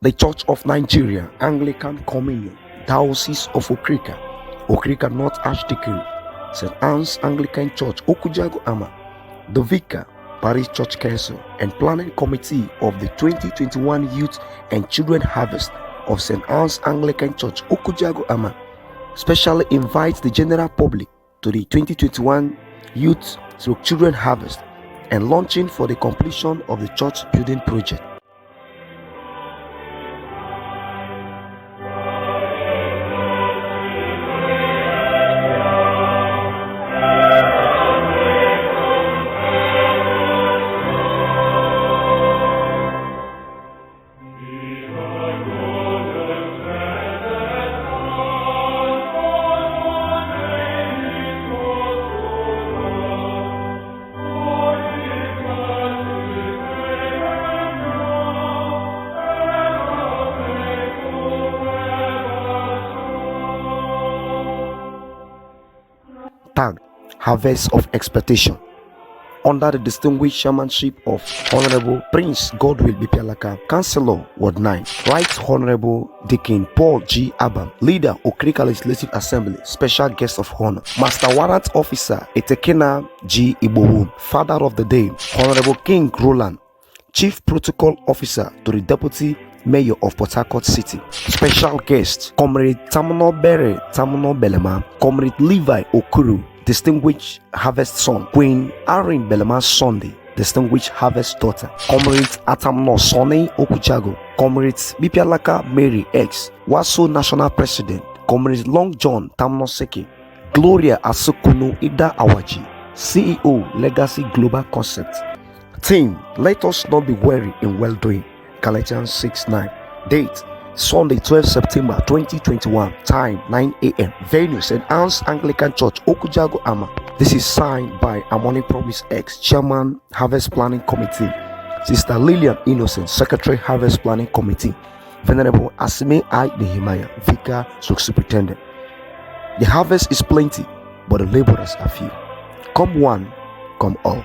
The Church of Nigeria, Anglican Communion, Diocese of Okrika, Okrika North Archdeaconry, St. Anne's Anglican Church, Okujago Ama, the Vicar, Parish Church Council, and Planning Committee of the 2021 Youth and Children Harvest of St. Anne's Anglican Church, Okujago Ama, specially invites the general public to the 2021 Youth / Children Harvest and launching for the completion of the church building project. Tag Harvest of Expectation under the distinguished chairmanship of Honorable Prince Godwill Bipialaka, Councillor Ward 9, Right Honorable Deacon Paul G. Abam, Leader Okrika Legislative Assembly, Special Guest of Honor, Master Warrant Officer Etekena G. Ibowu, Father of the Day, Honorable King Roland, Chief Protocol Officer to the Deputy Mayor of Port Harcourt City, Special Guest Comrade Tamuno Belema, Comrade Levi Okuru, Distinguished Harvest Son, Queen Irene Belema Sunday, Distinguished Harvest Daughter, Comrade Atamno Sonny Okujago, Comrades Bipialaka Mary X, Waso National President, Comrade Long John Tamno Seke, Gloria Asukunu Ida Awaji, CEO Legacy Global Concept. Team, let us not be weary in well doing. Galatians 6:9. Date Sunday 12 September 2021. Time 9 a.m. Venue St. Anne's Anglican Church, Okujago Ama. This is signed by Harmony Promise X, Chairman Harvest Planning Committee, Sister Lillian Innocent, Secretary Harvest Planning Committee, Venerable Asime I. Nehemiah, Vicar Superintendent. The harvest is plenty, but the laborers are few. Come one, come all.